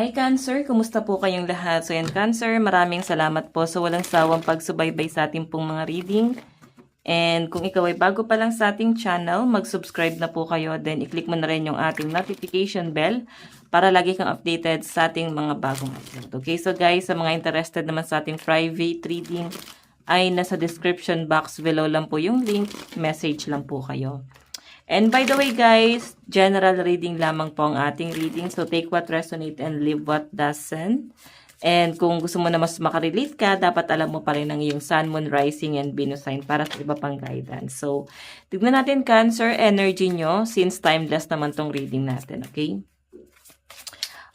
Hi Cancer! Kumusta po kayong lahat? So yan Cancer, maraming salamat po sa walang sawang pagsubaybay sa ating pong mga reading. And kung ikaw ay bago pa lang sa ating channel, mag-subscribe na po kayo. Then i-click mo na rin yung ating notification bell para lagi kang updated sa ating mga bagong upload. Okay, so guys, sa mga interested naman sa ating private reading, ay nasa description box below lang po yung link. Message lang po kayo. And by the way guys, general reading lamang po ang ating reading. So take what resonate and leave what doesn't. And kung gusto mo na mas makarelate ka, dapat alam mo pa rin ang iyong Sun, Moon, Rising, and Venus sign para sa iba pang guidance. So, tignan natin Cancer, energy nyo since timeless naman tong reading natin, okay?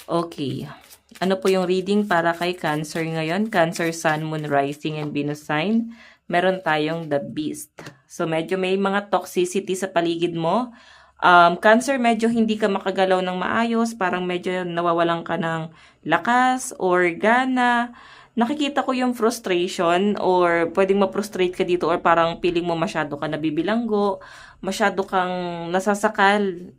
Okay. Ano po yung reading para kay Cancer ngayon? Cancer, Sun, Moon, Rising, and Venus sign. Meron tayong The Beast. So, medyo may mga toxicity sa paligid mo. Cancer, medyo hindi ka makagalaw ng maayos. Parang medyo nawawalan ka ng lakas or gana. Nakikita ko yung frustration or pwedeng ma-frustrate ka dito or parang feeling mo masyado ka nabibilanggo, masyado kang nasasakal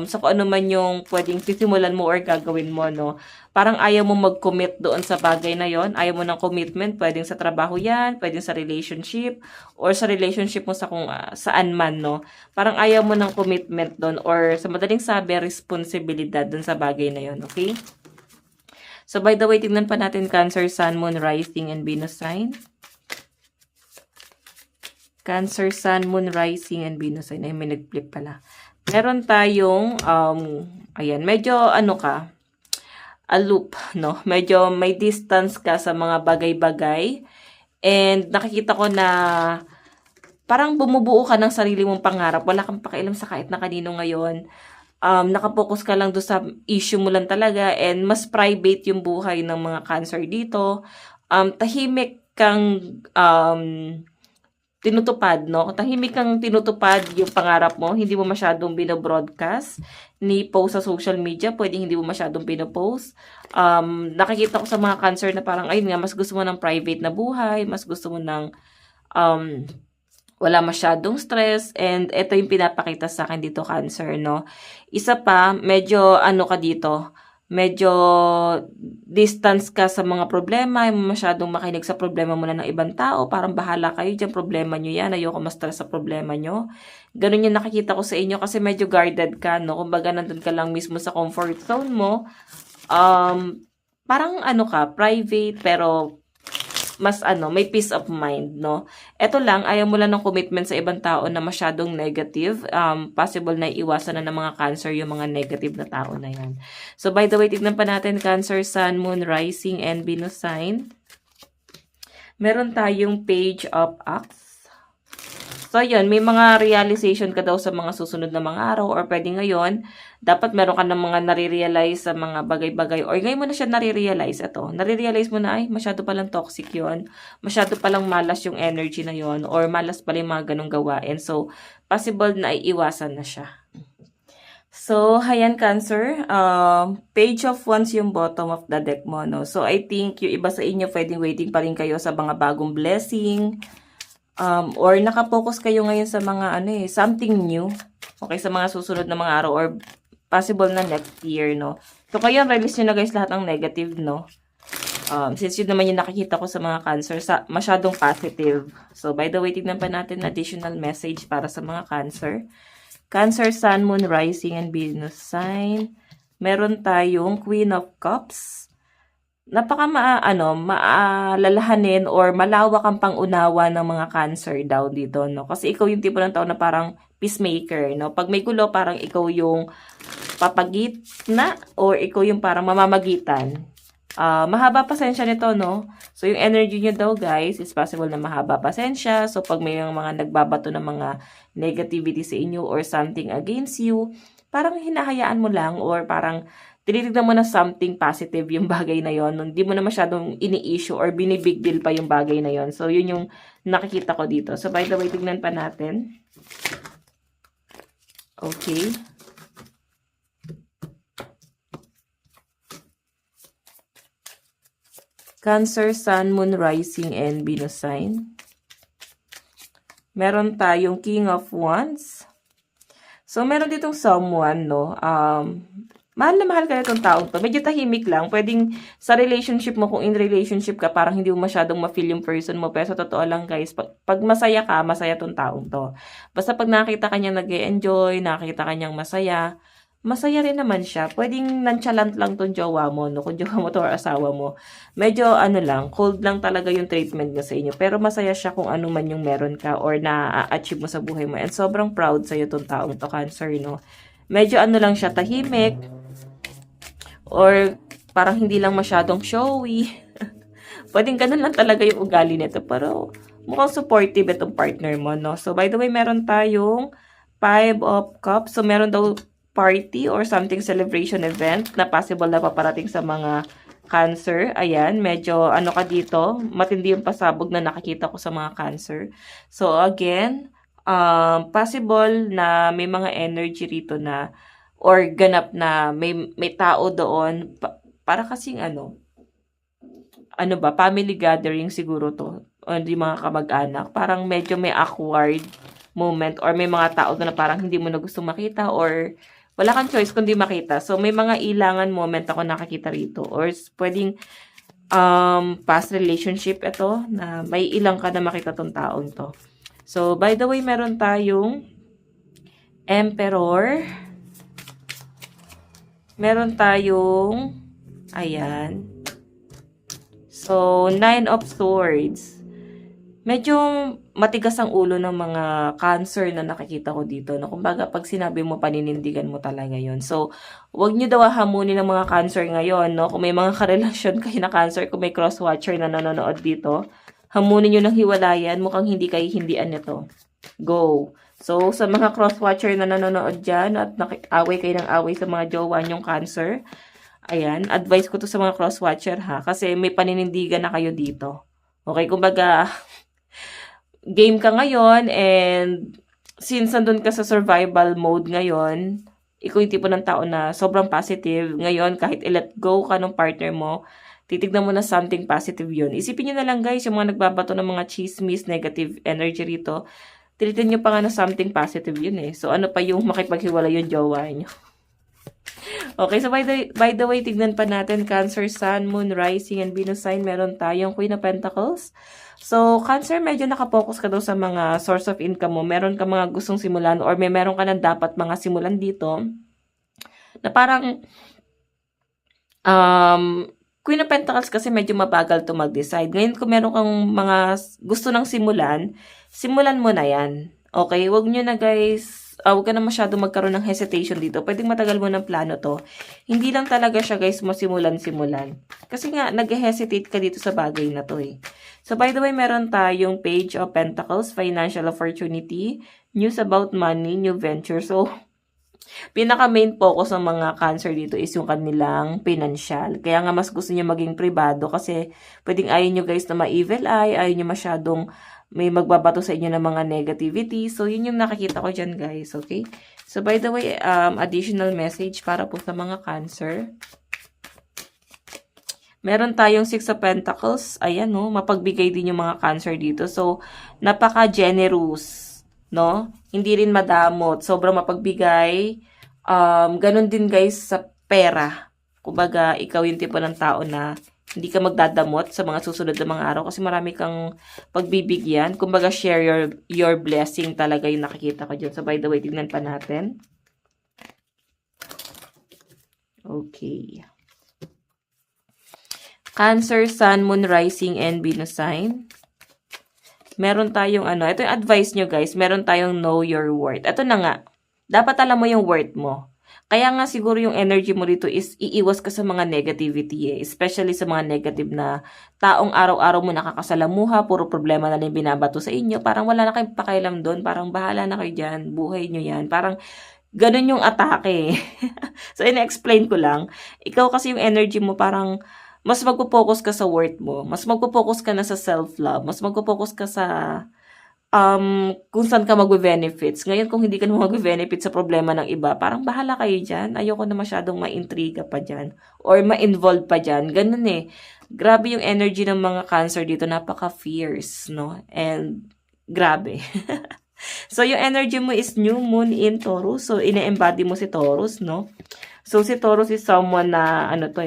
sa kung ano man yung pwedeng sisimulan mo or gagawin mo, no? Parang ayaw mo mag-commit doon sa bagay na yon, ayaw mo ng commitment, pwedeng sa trabaho yan, pwedeng sa relationship, or sa relationship mo sa kung saan man, no? Parang ayaw mo ng commitment doon or sa madaling sabi, responsibilidad doon sa bagay na yon, okay? So, by the way, tignan pa natin Cancer, Sun, Moon, Rising, and Venus sign. Cancer, Sun, Moon, Rising, and Venus sign. Ay, may nag-flip pala. Meron tayong, ayan, medyo ano ka, aloof, no? Medyo may distance ka sa mga bagay-bagay. And nakikita ko na parang bumubuo ka ng sarili mong pangarap. Wala kang pakialam sa kahit na kanino ngayon. Nakapokus ka lang doon sa issue mo lang talaga and mas private yung buhay ng mga Cancer dito. Tahimik kang tinutupad, no? Tahimik kang tinutupad yung pangarap mo. Hindi mo masyadong binobroadcast ni post sa social media. Pwedeng hindi mo masyadong pinopost. Nakikita ko sa mga Cancer na parang, ayun nga, mas gusto mo ng private na buhay. Mas gusto mo ng wala masyadong stress, and ito yung pinapakita sa akin dito Cancer, no? Isa pa, medyo ano ka dito, medyo distance ka sa mga problema, yung masyadong makinig sa problema muna ng ibang tao, parang bahala kayo dyan, problema nyo yan, ayoko ma-stress sa problema nyo. Ganun yung nakikita ko sa inyo kasi medyo guarded ka, no? Kumbaga nandun ka lang mismo sa comfort zone mo. Parang ano ka, private, pero mas ano, may peace of mind, no? Ito lang, ayaw mo lang ng commitment sa ibang tao na masyadong negative. Possible na iwasan na ng mga Cancer yung mga negative na tao na yan. So, by the way, tignan pa natin Cancer, Sun, Moon, Rising, and Venus sign. Meron tayong Page of Cups. So, yun, may mga realization ka daw sa mga susunod na mga araw or pwede ngayon, dapat meron ka ng mga nare-realize sa mga bagay-bagay or ngayon mo na siya nare-realize. Ito, nare-realize mo na, ay, masyado palang toxic yon, masyado palang malas yung energy na yon or malas pala yung mga ganong gawain. So, possible na iiwasan na siya. So, ayan Cancer, Page of Wands yung bottom of the deck mo, no? So, I think yung iba sa inyo pwedeng waiting pa rin kayo sa mga bagong blessing, or nakapokus kayo ngayon sa mga ano something new. Okay, sa mga susunod na mga araw or possible na next year, no? So, kayo, release nyo na guys lahat ng negative, no? Since yun naman yung nakikita ko sa mga Cancer, masyadong positive. So, by the way, tignan pa natin additional message para sa mga Cancer. Cancer, Sun, Moon, Rising, and Venus sign. Meron tayong Queen of Cups. Napaka maalalahanin or malawak ang pangunawa ng mga Cancer daw dito, no? Kasi ikaw yung tipo ng tao na parang peacemaker, no? Pag may gulo, parang ikaw yung papagitna or ikaw yung parang mamamagitan. Mahaba pasensya nito, no? So, yung energy nyo daw, guys, is possible na mahaba pasensya. So, pag may mga nagbabato ng mga negativity sa inyo or something against you, parang hinahayaan mo lang or parang tinitignan mo na something positive yung bagay na yon. Hindi mo na masyadong ini-issue or binibig deal pa yung bagay na yon. So, yun yung nakikita ko dito. So, by the way, tignan pa natin. Okay. Cancer, Sun, Moon, Rising, and Venus sign. Meron tayong King of Wands. So, meron ditong someone, no? mahal na mahal ka na itong taong to. Medyo tahimik lang. Pwedeng sa relationship mo, kung in relationship ka, parang hindi mo masyadong ma-feel yung person mo. Pero sa totoo lang guys, pag masaya ka, masaya itong taong to. Basta pag nakita ka niyang nag-e-enjoy, nakita ka niyang masaya, masaya rin naman siya. Pwedeng nonchalant lang tong jowa mo, no? Kung jowa mo to or asawa mo. Medyo ano lang, cold lang talaga yung treatment niya sa inyo. Pero masaya siya kung ano man yung meron ka or na-achieve mo sa buhay mo. And sobrang proud sa'yo tong taong to, Cancer, no? Medyo ano lang siya, tahimik. Or parang hindi lang masyadong showy. Pwedeng ganun lang talaga yung ugali nito. Pero mukhang supportive itong partner mo, no? So, by the way, meron tayong 5 of Cups. So, meron daw party or something celebration event na possible na paparating sa mga Cancer. Ayan, medyo ano ka dito. Matindi yung pasabog na nakikita ko sa mga Cancer. So, again, possible na may mga energy rito na or ganap na may tao doon para kasing ano ba, family gathering siguro to, o hindi mga kamag-anak, parang medyo may awkward moment or may mga tao doon na parang hindi mo na gusto makita or wala kang choice kundi makita. So, may mga ilangan moment ako nakakita rito or pwedeng past relationship ito na may ilang ka na makita tong taong to. So, by the way, meron tayong Emperor. Meron tayong, ayan. So, 9 of Swords. Medyo matigas ang ulo ng mga Cancer na nakikita ko dito. No? Kumbaga, pag sinabi mo, paninindigan mo talaga yon. So, wag nyo daw hamunin ng mga Cancer ngayon. No? Kung may mga karelasyon kayo na Cancer, kung may cross-watcher na nanonood dito, hamunin nyo ng hiwalayan. Mukhang hindi kayo hindian nito. Go! So, sa mga cross-watcher na nanonood dyan at away kayo ng away sa mga jowa nyong Cancer, ayan, advice ko to sa mga cross-watcher ha, kasi may paninindigan na kayo dito. Okay, kumbaga, game ka ngayon and since nandun ka sa survival mode ngayon, ikaw yung tipo ng tao na sobrang positive. Ngayon, kahit i-let go ka ng partner mo, titignan mo na something positive yun. Isipin nyo na lang guys, yung mga nagbabato ng mga chismis, negative energy rito, tilitin nyo pa nga na something positive yun eh. So, ano pa yung makipaghiwala yung jowa nyo? Okay, so by the way, tignan pa natin Cancer, Sun, Moon, Rising, and Venus sign. Meron tayong Queen of Pentacles. So, Cancer, medyo nakapokus ka daw sa mga source of income mo. Meron ka mga gustong simulan or meron ka na dapat mga simulan dito na parang Queen of Pentacles kasi medyo mabagal to mag-decide. Ngayon, kung meron kang mga gusto ng simulan mo na yan. Okay? Huwag nyo na guys, huwag ka na masyado magkaroon ng hesitation dito. Pwedeng matagal mo ng plano to. Hindi lang talaga siya guys masimulan-simulan. Kasi nga, nag-hesitate ka dito sa bagay na to eh. So, by the way, meron tayong Page of Pentacles, Financial Opportunity, News about Money, New Venture. So, pinaka-main focus ng mga Cancer dito is yung kanilang financial. Kaya nga mas gusto niya maging privado kasi pwedeng ayaw nyo guys na ma-evil eye, ayaw nyo masyadong may magbabato sa inyo ng mga negativity. So, yun yung nakikita ko dyan guys, okay? So, by the way, additional message para po sa mga Cancer. Meron tayong 6 of Pentacles. Ayan, no? Mapagbigay din yung mga Cancer dito. So, napaka-generous. No? Hindi rin madamot. Sobrang mapagbigay. Ganun din guys sa pera. Kumbaga, ikaw yung tipo ng tao na hindi ka magdadamot sa mga susunod na mga araw kasi marami kang pagbibigyan. Kumbaga, share your blessing talaga yung nakikita ko dyan. So, by the way, tignan pa natin. Okay. Cancer, Sun, Moon, Rising, and Venus sign. Meron tayong ito yung advice nyo guys, meron tayong know your worth. Ito na nga, dapat alam mo yung worth mo. Kaya nga siguro yung energy mo dito is iiwas ka sa mga negativity eh. Especially sa mga negative na taong araw-araw mo nakakasalamuha, puro problema na lang binabato sa inyo. Parang wala na kayong pakialam doon, parang bahala na kayo dyan, buhay nyo yan. Parang ganun yung atake. So, ina-explain ko lang. Ikaw kasi yung energy mo parang mas magpo-focus ka sa worth mo. Mas magpo-focus ka na sa self-love. Mas magpo-focus ka sa kung saan ka magbe-benefits. Ngayon, kung hindi ka naman magbe-benefit sa problema ng iba, parang bahala kayo dyan. Ayoko na masyadong ma-intriga pa dyan. Or ma-involve pa dyan. Ganun eh. Grabe yung energy ng mga Cancer dito. Napaka-fierce, no? And, grabe. So, yung energy mo is New Moon in Taurus. So, ine-embody mo si Taurus, no? So, si Taurus is someone na, ano to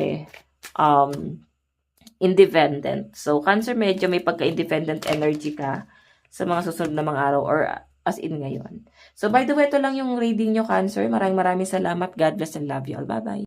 independent. So, Cancer, medyo may pagka-independent energy ka sa mga susunod na mga araw or as in ngayon. So, by the way, ito lang yung reading nyo, Cancer. Maraming salamat. God bless and love you all. Bye-bye.